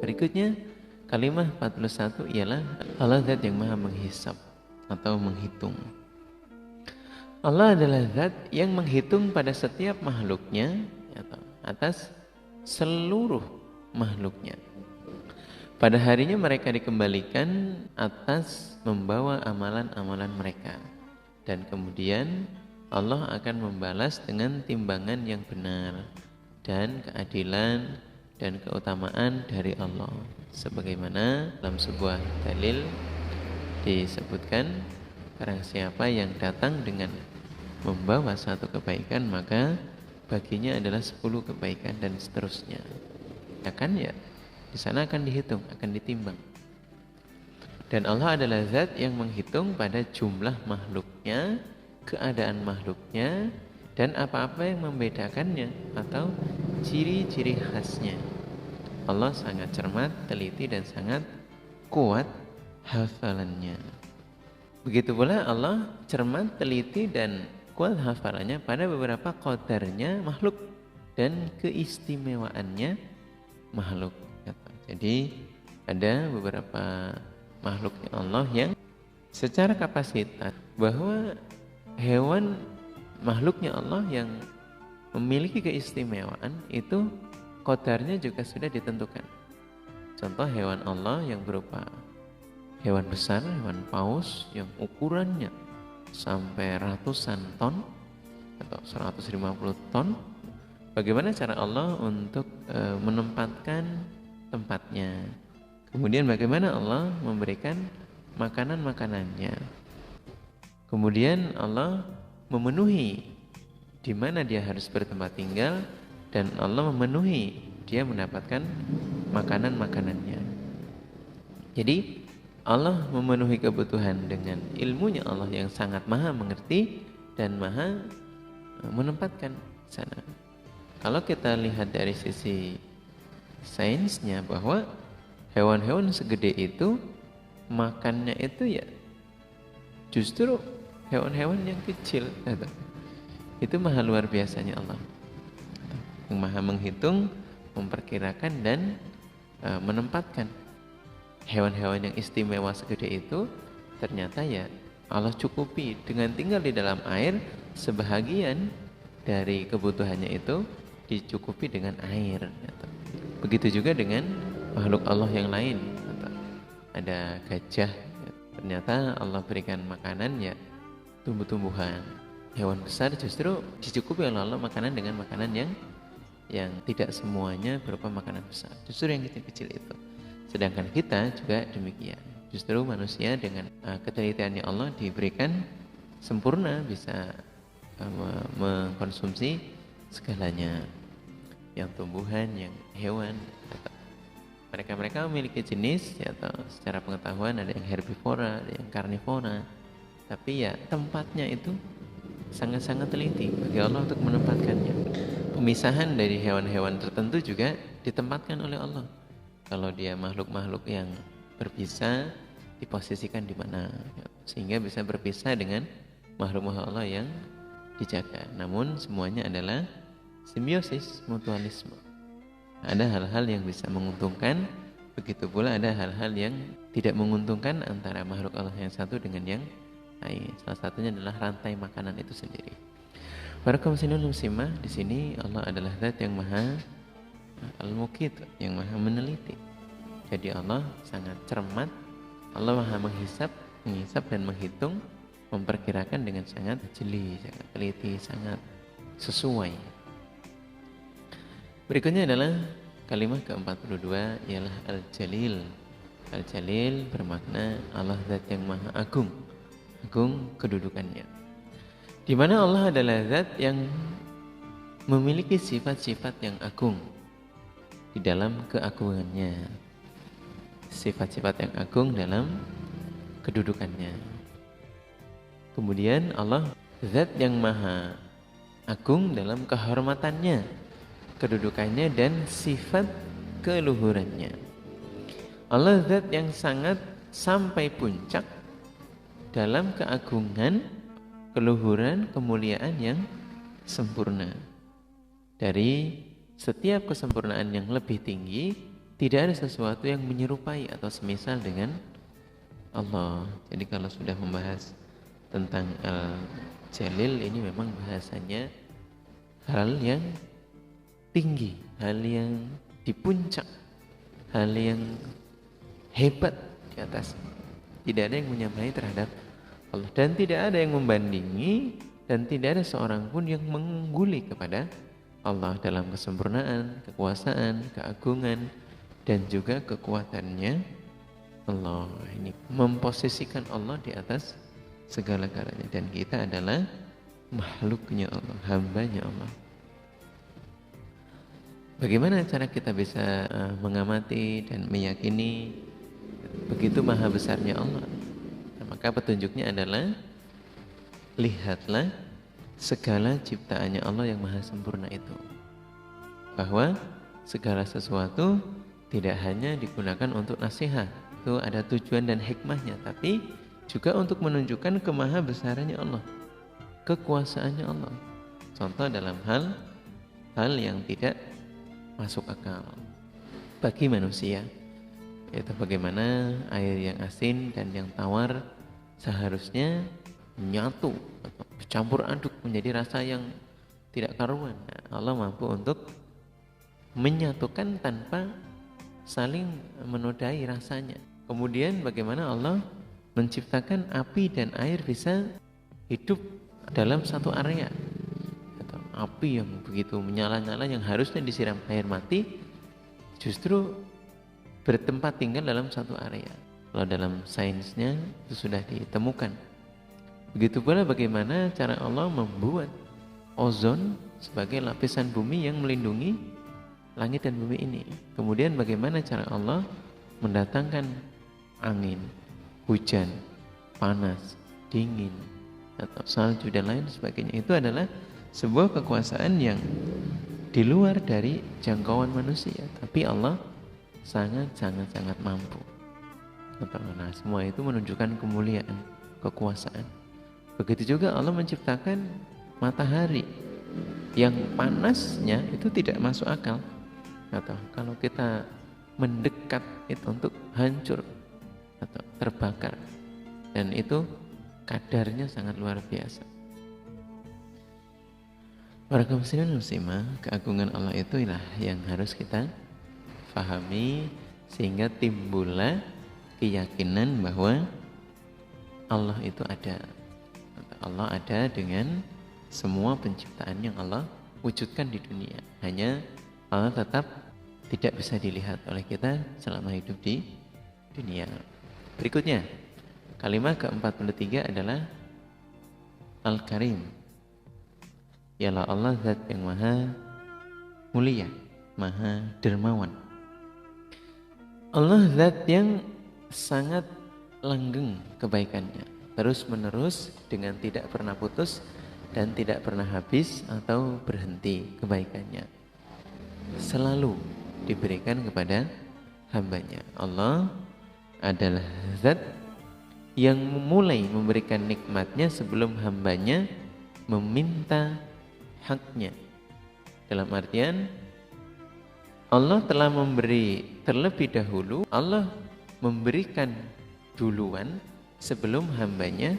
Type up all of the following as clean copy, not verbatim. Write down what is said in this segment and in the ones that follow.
Berikutnya kalimat 41 ialah Allah zat yang maha menghisab atau menghitung. Allah adalah zat yang menghitung pada setiap makhluknya atau atas seluruh makhluknya. Pada harinya mereka dikembalikan atas membawa amalan-amalan mereka. Dan kemudian Allah akan membalas dengan timbangan yang benar dan keadilan dan keutamaan dari Allah. Sebagaimana dalam sebuah dalil disebutkan, barang siapa yang datang dengan membawa satu kebaikan, maka baginya adalah 10 kebaikan dan seterusnya. Ya, di sana akan dihitung, akan ditimbang. Dan Allah adalah zat yang menghitung pada jumlah makhluknya, keadaan makhluknya, dan apa-apa yang membedakannya atau ciri-ciri khasnya. Allah sangat cermat, teliti, dan sangat kuat hafalannya. Begitu pula Allah cermat, teliti, dan kuat hafalannya pada beberapa qadarnya makhluk dan keistimewaannya makhluk. Jadi ada beberapa makhluknya Allah yang secara kapasitas, bahwa hewan makhluknya Allah yang memiliki keistimewaan itu qadarnya juga sudah ditentukan. Contoh hewan Allah yang berupa hewan besar, hewan paus yang ukurannya sampai ratusan ton atau 150 ton. Bagaimana cara Allah untuk menempatkan tempatnya? Kemudian bagaimana Allah memberikan makanan-makanannya? Kemudian Allah memenuhi di mana dia harus bertempat tinggal, dan Allah memenuhi dia mendapatkan makanan-makanannya. Jadi Allah memenuhi kebutuhan dengan ilmunya Allah yang sangat maha mengerti dan maha menempatkan sana. Kalau kita lihat dari sisi sainsnya, bahwa hewan-hewan segede itu makannya itu ya justru hewan-hewan yang kecil. Itu maha luar biasanya Allah yang maha menghitung, memperkirakan, dan menempatkan hewan-hewan yang istimewa segede itu. Ternyata ya Allah cukupi dengan tinggal di dalam air, sebahagian dari kebutuhannya itu dicukupi dengan air. Begitu juga dengan makhluk Allah yang lain. Ada gajah, ternyata Allah berikan makanan ya tumbuh-tumbuhan. Hewan besar justru dicukupi oleh Allah makanan dengan makanan yang tidak semuanya berupa makanan besar, justru yang kecil-kecil itu. Sedangkan kita juga demikian. Justru manusia dengan ketelitiannya Allah diberikan sempurna, bisa mengkonsumsi segalanya, yang tumbuhan, yang hewan. Mereka memiliki jenis ya, atau secara pengetahuan ada yang herbivora, ada yang karnivora. Tapi ya tempatnya itu sangat-sangat teliti bagi Allah untuk menempatkannya. Pemisahan dari hewan-hewan tertentu juga ditempatkan oleh Allah. Kalau dia makhluk-makhluk yang berbisa, diposisikan di mana, sehingga bisa berpisah dengan makhluk-makhluk Allah yang dijaga. Namun semuanya adalah simbiosis, mutualisme. Ada hal-hal yang bisa menguntungkan, begitu pula ada hal-hal yang tidak menguntungkan antara makhluk Allah yang satu dengan yang lain. Salah satunya adalah rantai makanan itu sendiri. Para kaum muslimah, di sini Allah adalah zat yang maha al-muqit, yang maha meneliti. Jadi Allah sangat cermat, Allah maha menghisap dan menghitung, memperkirakan dengan sangat jeli, sangat teliti, sangat sesuai. Berikutnya adalah kalimat ke-42, ialah Al-Jalil. Al-Jalil bermakna Allah zat yang maha agung, agung kedudukannya. Di mana Allah adalah zat yang memiliki sifat-sifat yang agung di dalam keagungannya, sifat-sifat yang agung dalam kedudukannya. Kemudian Allah zat yang maha agung dalam kehormatannya, kedudukannya, dan sifat keluhurannya. Allah zat yang sangat sampai puncak dalam keagungan, keluhuran, kemuliaan yang sempurna. Dari setiap kesempurnaan yang lebih tinggi tidak ada sesuatu yang menyerupai atau semisal dengan Allah. Jadi kalau sudah membahas tentang Al-Jalil, ini memang bahasanya hal yang tinggi, hal yang di puncak, hal yang hebat di atas. Tidak ada yang menyamai terhadap Allah, dan tidak ada yang membandingi, dan tidak ada seorang pun yang mengungguli kepada Allah dalam kesempurnaan, kekuasaan, keagungan, dan juga kekuatannya. Allah ini memposisikan Allah di atas segala-galanya, dan kita adalah makhluknya Allah, hambanya Allah. Bagaimana cara kita bisa mengamati dan meyakini begitu maha besarnya Allah? Nah, maka petunjuknya adalah lihatlah segala ciptaannya Allah yang maha sempurna itu, bahwa segala sesuatu tidak hanya digunakan untuk nasihat, itu ada tujuan dan hikmahnya, tapi juga untuk menunjukkan kemaha besarannya Allah, kekuasaannya Allah. Contoh dalam hal yang tidak masuk akal bagi manusia, yaitu bagaimana air yang asin dan yang tawar seharusnya menyatu atau bercampur aduk menjadi rasa yang tidak karuan. Nah, Allah mampu untuk menyatukan tanpa saling menodai rasanya. Kemudian bagaimana Allah menciptakan api dan air bisa hidup dalam satu area, atau api yang begitu menyala-nyala yang harusnya disiram air mati justru bertempat tinggal dalam satu area. Kalau dalam sainsnya itu sudah ditemukan. Begitu pula bagaimana cara Allah membuat ozon sebagai lapisan bumi yang melindungi langit dan bumi ini. Kemudian bagaimana cara Allah mendatangkan angin, hujan, panas, dingin, atau salju dan lain sebagainya. Itu adalah sebuah kekuasaan yang di luar dari jangkauan manusia, tapi Allah sangat mampu. Nah, semua itu menunjukkan kemuliaan, kekuasaan. Begitu juga Allah menciptakan matahari yang panasnya itu tidak masuk akal. Atau kalau kita mendekat itu untuk hancur atau terbakar, dan itu kadarnya sangat luar biasa. Para kaum muslimin muslimah, keagungan Allah itulah yang harus kita fahami, sehingga timbullah keyakinan bahwa Allah itu ada. Allah ada dengan semua penciptaan yang Allah wujudkan di dunia. Hanya Allah tetap tidak bisa dilihat oleh kita selama hidup di dunia. Berikutnya, kalimat ke-43 adalah Al-Karim. Ialah Allah zat yang maha mulia, maha dermawan. Allah zat yang sangat langgeng kebaikannya, terus menerus dengan tidak pernah putus dan tidak pernah habis atau berhenti kebaikannya, selalu diberikan kepada hambanya. Allah adalah zat yang mulai memberikan nikmatnya sebelum hambanya meminta haknya. Dalam artian Allah telah memberi terlebih dahulu, Allah memberikan duluan sebelum hambanya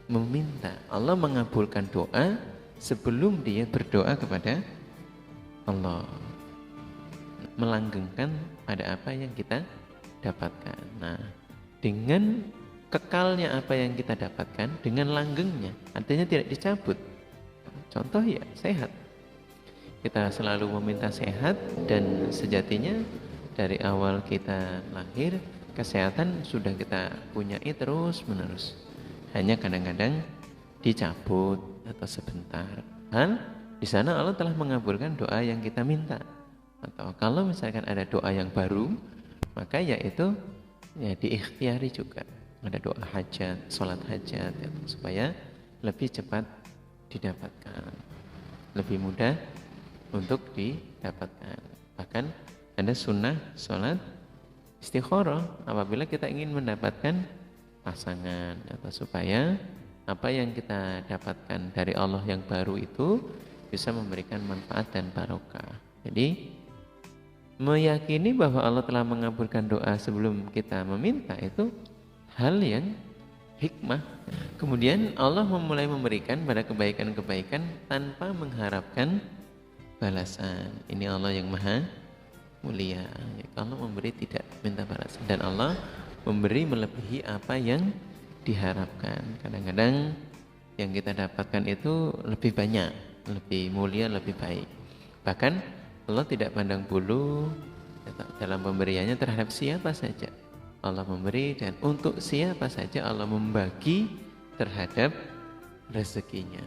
meminta. Allah mengabulkan doa sebelum dia berdoa kepada Allah, melanggengkan pada apa yang kita dapatkan. Nah, dengan kekalnya apa yang kita dapatkan, dengan langgengnya, artinya tidak dicabut. Contoh ya, sehat. Kita selalu meminta sehat, dan sejatinya dari awal kita lahir, kesehatan sudah kita punyai terus menerus. Hanya kadang-kadang dicabut atau sebentar. Dan di sana Allah telah mengabulkan doa yang kita minta. Atau kalau misalkan ada doa yang baru, maka yaitu ya diikhtiari juga. Ada doa hajat, sholat hajat, ya, supaya lebih cepat didapatkan, lebih mudah untuk didapatkan. Bahkan ada sunnah sholat istikharah apabila kita ingin mendapatkan pasangan, atau supaya apa yang kita dapatkan dari Allah yang baru itu bisa memberikan manfaat dan barokah. Jadi Meyakini bahwa Allah telah mengabulkan doa sebelum kita meminta itu hal yang hikmah. Kemudian Allah memulai memberikan pada kebaikan-kebaikan tanpa mengharapkan balasan. Ini Allah yang maha mulia. Allah memberi tidak minta balasan, dan Allah memberi melebihi apa yang diharapkan. Kadang-kadang yang kita dapatkan itu lebih banyak, lebih mulia, lebih baik. Bahkan Allah tidak pandang bulu dalam pemberiannya terhadap siapa saja. Allah memberi, dan untuk siapa saja Allah membagi terhadap rezekinya.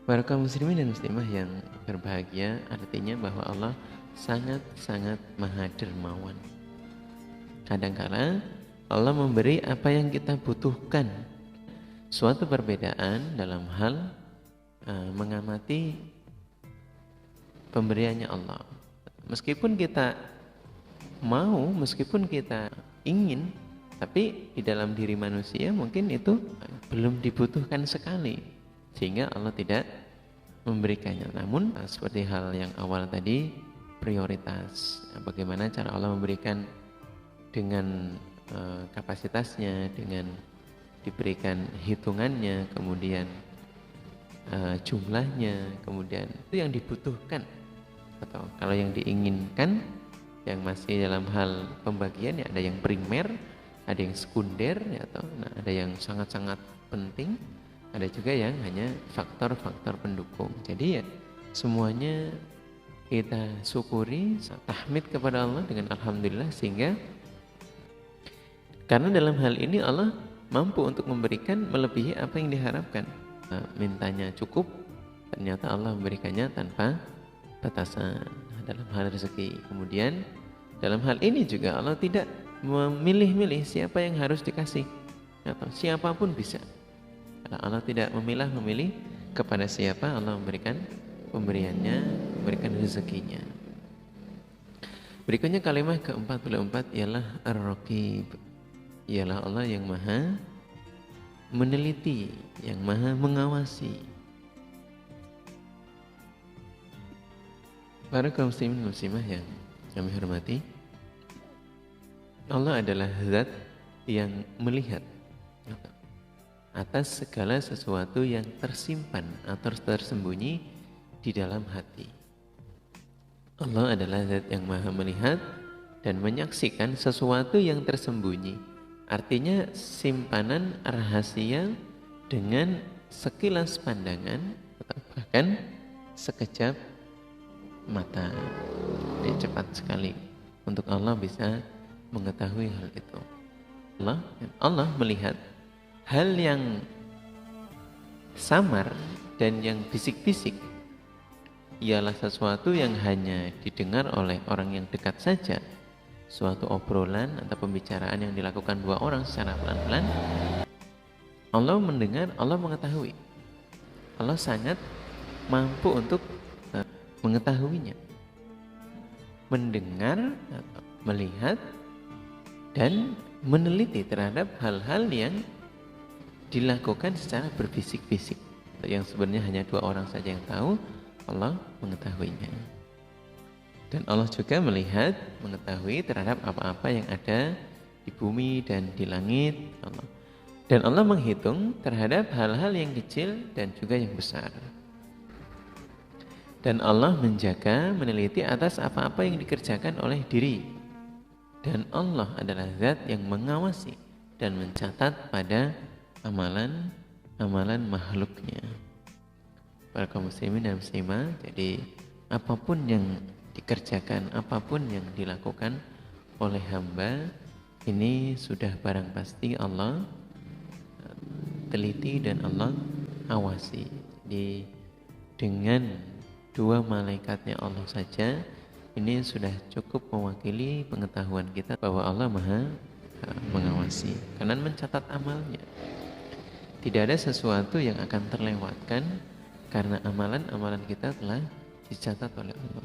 Para kaum muslimin dan muslimah yang berbahagia, artinya bahwa Allah sangat-sangat maha dermawan. Kadang-kala Allah memberi apa yang kita butuhkan. Suatu perbedaan dalam hal mengamati pemberiannya Allah. Meskipun kita mau, meskipun kita ingin, tapi di dalam diri manusia mungkin itu belum dibutuhkan sekali, sehingga Allah tidak memberikannya. Namun seperti hal yang awal tadi, prioritas. Bagaimana cara Allah memberikan dengan kapasitasnya, dengan diberikan hitungannya, kemudian jumlahnya, kemudian itu yang dibutuhkan, atau kalau yang diinginkan yang masih dalam hal pembagian, ya ada yang primer, ada yang sekunder, ya, atau ada yang sangat-sangat penting, ada juga yang hanya faktor-faktor pendukung. Jadi ya semuanya kita syukuri, tahmid kepada Allah dengan alhamdulillah, sehingga karena dalam hal ini Allah mampu untuk memberikan melebihi apa yang diharapkan. Mintanya cukup, ternyata Allah memberikannya tanpa batasan dalam hal rezeki. Kemudian dalam hal ini juga Allah tidak memilih-milih siapa yang harus dikasih, atau siapapun bisa. Allah tidak memilih kepada siapa Allah memberikan pemberiannya, memberikan rezekinya. Berikutnya kalimat ke-44 ialah Ar-Raqib, ialah Allah yang maha meneliti, yang maha mengawasi. Para kaum muslimin muslimah yang kami hormati, Allah adalah zat yang melihat atas segala sesuatu yang tersimpan atau tersembunyi di dalam hati. Allah adalah zat yang maha melihat dan menyaksikan sesuatu yang tersembunyi. Artinya simpanan rahasia dengan sekilas pandangan atau bahkan sekejap mata. Dia cepat sekali untuk Allah bisa mengetahui hal itu. Allah melihat hal yang samar dan yang bisik-bisik, ialah sesuatu yang hanya didengar oleh orang yang dekat saja. Suatu obrolan atau pembicaraan yang dilakukan dua orang secara pelan-pelan, Allah mendengar, Allah mengetahui. Allah sangat mampu untuk mengetahuinya, mendengar, melihat, dan meneliti terhadap hal-hal yang dilakukan secara berbisik-bisik, yang sebenarnya hanya dua orang saja yang tahu. Allah mengetahuinya. Dan Allah juga melihat, mengetahui terhadap apa-apa yang ada di bumi dan di langit. Dan Allah menghitung terhadap hal-hal yang kecil dan juga yang besar. Dan Allah menjaga, meneliti atas apa-apa yang dikerjakan oleh diri. Dan Allah adalah zat yang mengawasi dan mencatat pada amalan makhluknya. Para kaum muslimin dan muslimah, jadi apapun yang dikerjakan, apapun yang dilakukan oleh hamba, ini sudah barang pasti Allah teliti dan Allah awasi. Jadi dengan dua malaikatnya Allah saja, ini sudah cukup mewakili pengetahuan kita bahwa Allah maha mengawasi karena mencatat amalnya. Tidak ada sesuatu yang akan terlewatkan karena amalan-amalan kita telah dicatat oleh Allah.